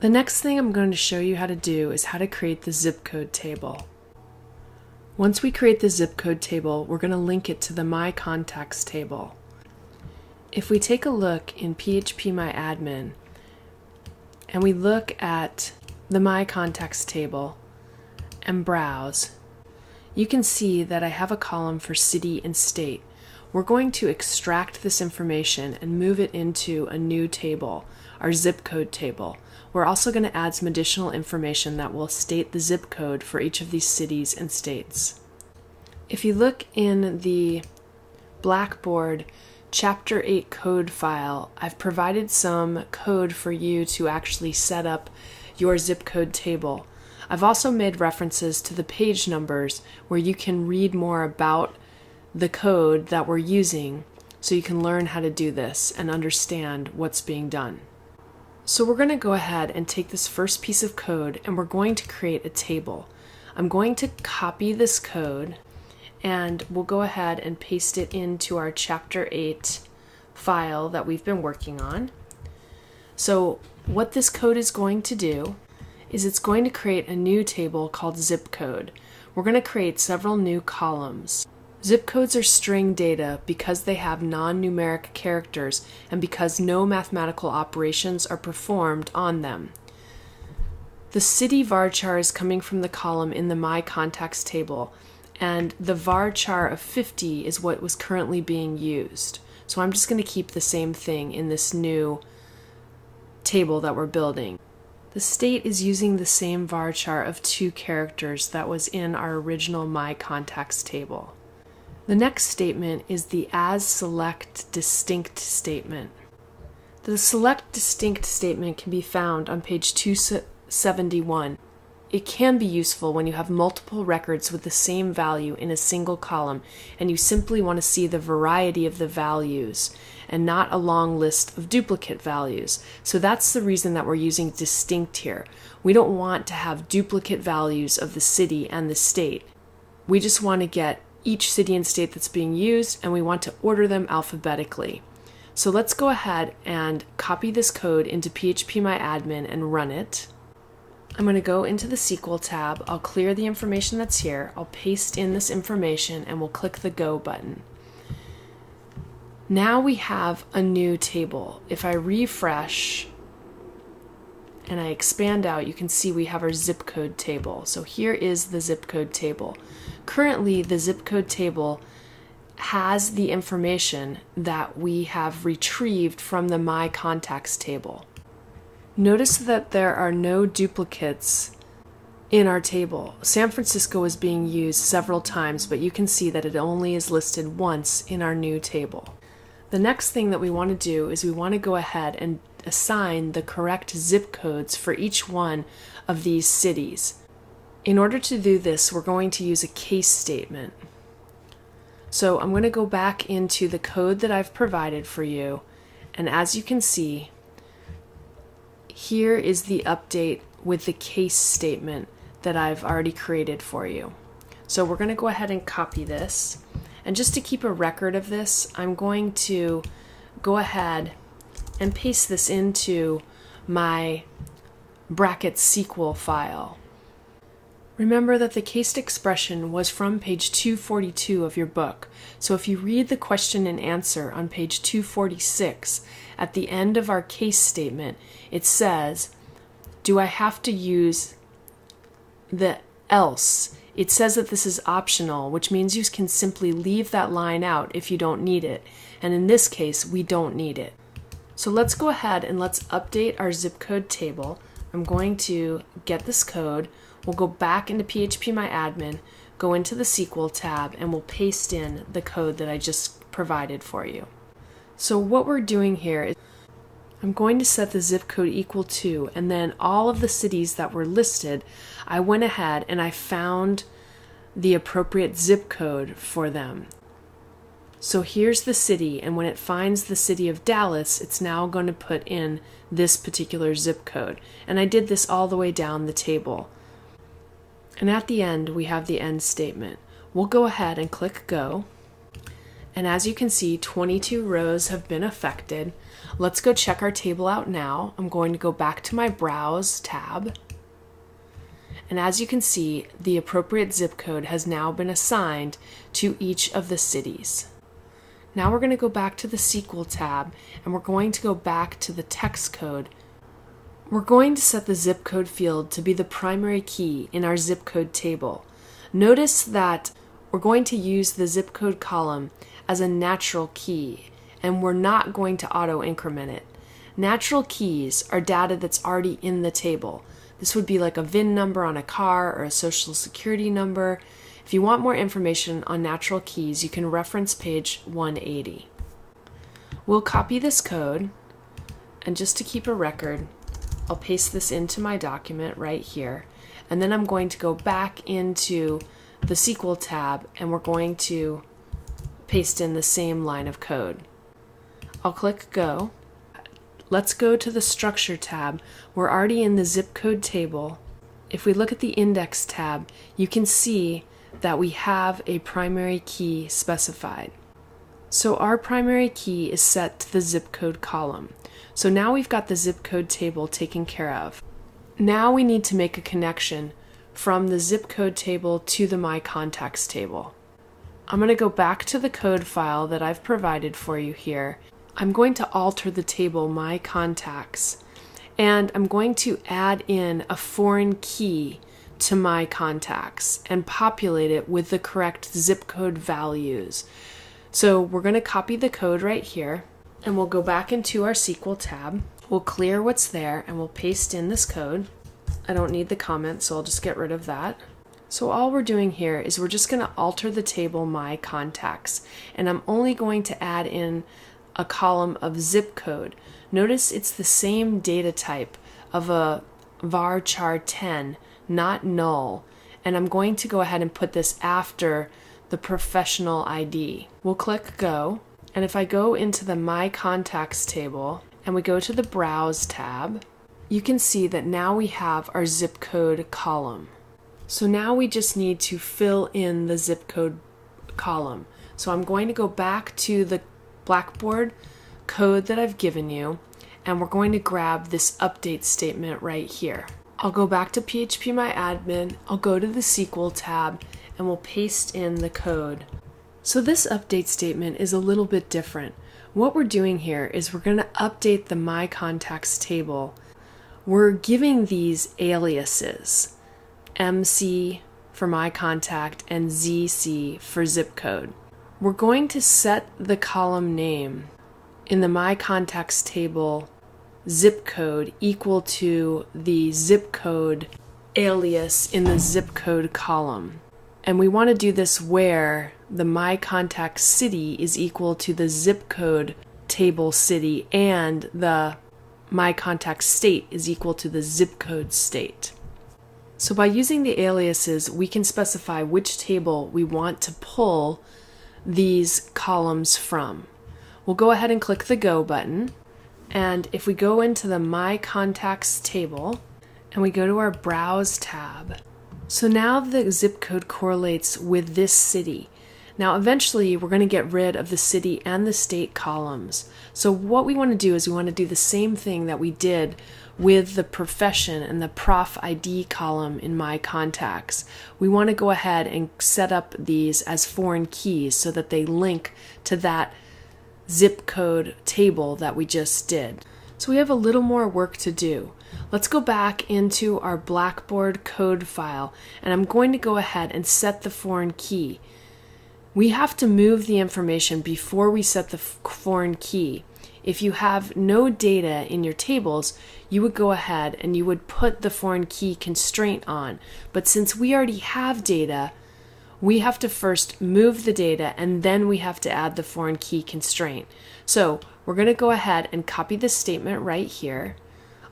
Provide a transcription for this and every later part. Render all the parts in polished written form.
The next thing I'm going to show you how to do is how to create the zip code table. Once we create the zip code table, we're going to link it to the My Contacts table. If we take a look in phpMyAdmin and we look at the My Contacts table and browse, you can see that I have a column for city and state. We're going to extract this information and move it into a new table, our zip code table. We're also going to add some additional information that will state the zip code for each of these cities and states. If you look in the Blackboard Chapter 8 code file, I've provided some code for you to actually set up your zip code table. I've also made references to the page numbers where you can read more about the code that we're using so you can learn how to do this and understand what's being done. So we're going to go ahead and take this first piece of code and we're going to create a table. I'm going to copy this code and we'll go ahead and paste it into our Chapter 8 file that we've been working on. So what this code is going to do is it's going to create a new table called zip code. We're going to create several new columns. Zip codes are string data because they have non-numeric characters and because no mathematical operations are performed on them. The city varchar is coming from the column in the My Contacts table, and the varchar of 50 is what was currently being used. So I'm just going to keep the same thing in this new table that we're building. The state is using the same varchar of 2 characters that was in our original My Contacts table. The next statement is the asSelectDistinct statement. The selectDistinct statement can be found on page 271. It can be useful when you have multiple records with the same value in a single column and you simply want to see the variety of the values and not a long list of duplicate values. So that's the reason that we're using distinct here. We don't want to have duplicate values of the city and the state. We just want to get each city and state that's being used, and we want to order them alphabetically. So let's go ahead and copy this code into phpMyAdmin and run it. I'm going to go into the SQL tab, I'll clear the information that's here, I'll paste in this information, and we'll click the Go button. Now we have a new table. If I refresh and I expand out, you can see we have our zip code table. So here is the zip code table. Currently, the zip code table has the information that we have retrieved from the My Contacts table. Notice that there are no duplicates in our table. San Francisco is being used several times, but you can see that it only is listed once in our new table. The next thing that we want to do is we want to go ahead and assign the correct zip codes for each one of these cities. In order to do this, we're going to use a case statement. So I'm going to go back into the code that I've provided for you, and as you can see, here is the update with the case statement that I've already created for you. So we're going to go ahead and copy this, and just to keep a record of this, I'm going to go ahead and paste this into my brackets SQL file. Remember that the cased expression was from page 242 of your book, so if you read the question and answer on page 246, at the end of our case statement, it says, do I have to use the else? It says that this is optional, which means you can simply leave that line out if you don't need it, and in this case, we don't need it. So let's go ahead and let's update our zip code table. I'm going to get this code. We'll go back into phpMyAdmin, go into the SQL tab, and we'll paste in the code that I just provided for you. So what we're doing here is I'm going to set the zip code equal to, and then all of the cities that were listed, I went ahead and I found the appropriate zip code for them. So here's the city, and when it finds the city of Dallas, it's now going to put in this particular zip code. And I did this all the way down the table. And at the end, we have the end statement. We'll go ahead and click Go. And as you can see, 22 rows have been affected. Let's go check our table out now. I'm going to go back to my Browse tab. And as you can see, the appropriate zip code has now been assigned to each of the cities. Now we're going to go back to the SQL tab, and we're going to go back to the text code. We're going to set the zip code field to be the primary key in our zip code table. Notice that we're going to use the zip code column as a natural key, and we're not going to auto increment it. Natural keys are data that's already in the table. This would be like a VIN number on a car or a social security number. If you want more information on natural keys, you can reference page 180. We'll copy this code, and just to keep a record, I'll paste this into my document right here, and then I'm going to go back into the SQL tab, and we're going to paste in the same line of code. I'll click Go. Let's go to the Structure tab. We're already in the zip code table. If we look at the Index tab, you can see that we have a primary key specified. So our primary key is set to the zip code column. So now we've got the zip code table taken care of. Now we need to make a connection from the zip code table to the My Contacts table. I'm going to go back to the code file that I've provided for you here. I'm going to alter the table My Contacts, and I'm going to add in a foreign key to My Contacts and populate it with the correct zip code values. So we're going to copy the code right here, and we'll go back into our SQL tab. We'll clear what's there, and we'll paste in this code. I don't need the comment, so I'll just get rid of that. So all we're doing here is we're just going to alter the table My Contacts, and I'm only going to add in a column of zip code. Notice it's the same data type of a varchar 10, not null, and I'm going to go ahead and put this after the professional ID. We'll click Go, and if I go into the My Contacts table and we go to the Browse tab, you can see that now we have our zip code column. So now we just need to fill in the zip code column. So I'm going to go back to the Blackboard code that I've given you, and we're going to grab this update statement right here. I'll go back to PHPMyAdmin, I'll go to the SQL tab, and we'll paste in the code. So this update statement is a little bit different. What we're doing here is we're going to update the My Contacts table. We're giving these aliases, MC for My Contact and ZC for zip code. We're going to set the column name in the My Contacts table zip code equal to the zip code alias in the zip code column. And we want to do this where the My Contacts city is equal to the zip code table city and the My Contacts state is equal to the zip code state. So by using the aliases, we can specify which table we want to pull these columns from. We'll go ahead and click the Go button, and if we go into the My Contacts table and we go to our Browse tab, so now the zip code correlates with this city. Now eventually we're going to get rid of the city and the state columns. So what we want to do is we want to do the same thing that we did with the profession and the prof ID column in My Contacts. We want to go ahead and set up these as foreign keys so that they link to that zip code table that we just did. So we have a little more work to do. Let's go back into our Blackboard code file, and I'm going to go ahead and set the foreign key. We have to move the information before we set the foreign key. If you have no data in your tables, you would go ahead and you would put the foreign key constraint on. But since we already have data, we have to first move the data and then we have to add the foreign key constraint. So we're going to go ahead and copy this statement right here.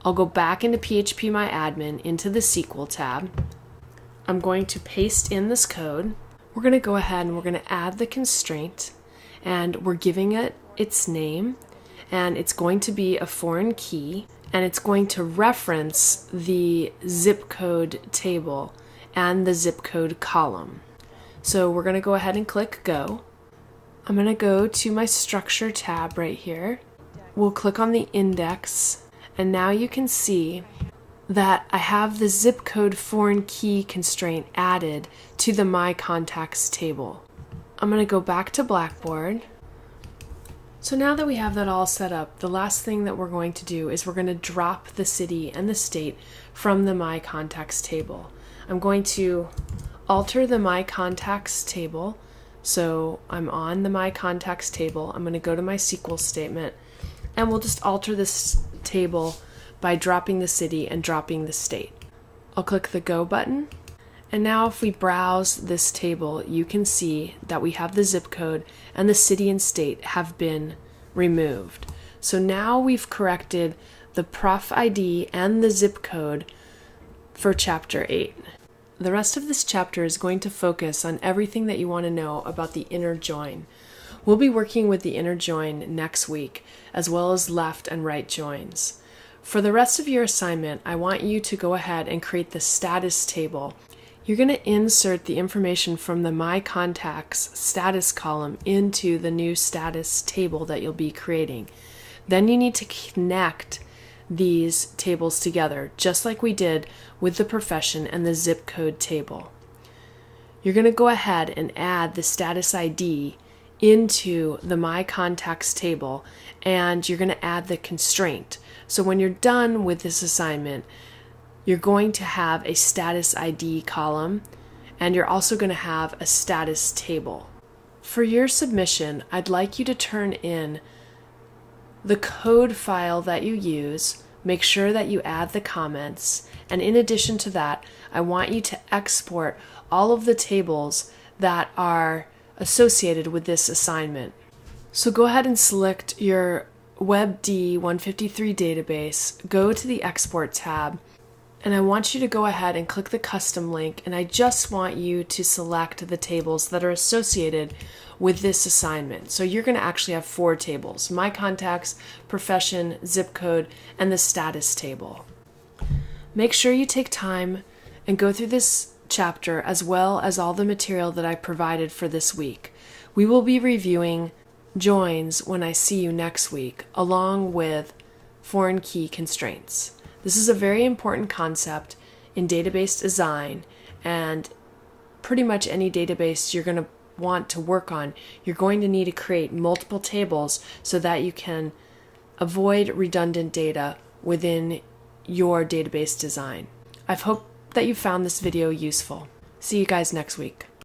I'll go back into PHPMyAdmin into the SQL tab. I'm going to paste in this code. We're going to go ahead and we're going to add the constraint, and we're giving it its name, and it's going to be a foreign key, and it's going to reference the zip code table and the zip code column. So we're going to go ahead and click Go. I'm going to go to my structure tab right here. We'll click on the index, and now you can see that I have the zip code foreign key constraint added to the My Contacts table. I'm going to go back to Blackboard. So now that we have that all set up, the last thing that we're going to do is we're going to drop the city and the state from the My Contacts table. I'm going to alter the My Contacts table. So I'm on the My Contacts table. I'm going to go to my SQL statement, and we'll just alter this table by dropping the city and dropping the state. I'll click the Go button, and now if we browse this table, you can see that we have the zip code and the city and state have been removed. So now we've corrected the prof ID and the zip code for Chapter 8. The rest of this chapter is going to focus on everything that you want to know about the inner join. We'll be working with the inner join next week, as well as left and right joins. For the rest of your assignment, I want you to go ahead and create the status table. You're going to insert the information from the My Contacts status column into the new status table that you'll be creating. Then you need to connect these tables together, just like we did with the profession and the zip code table. You're going to go ahead and add the status ID into the My Contacts table, and you're going to add the constraint. So when you're done with this assignment, you're going to have a status ID column, and you're also going to have a status table. For your submission, I'd like you to turn in the code file that you use. Make sure that you add the comments, and in addition to that, I want you to export all of the tables that are associated with this assignment. So go ahead and select your WebD 153 database, go to the Export tab, and I want you to go ahead and click the custom link, and I just want you to select the tables that are associated with this assignment. So you're going to actually have 4 tables: My Contacts, Profession, Zip Code, and the Status table. Make sure you take time and go through this chapter as well as all the material that I provided for this week. We will be reviewing joins when I see you next week, along with foreign key constraints. This is a very important concept in database design, and pretty much any database you're going to want to work on, you're going to need to create multiple tables so that you can avoid redundant data within your database design. I hope that you found this video useful. See you guys next week.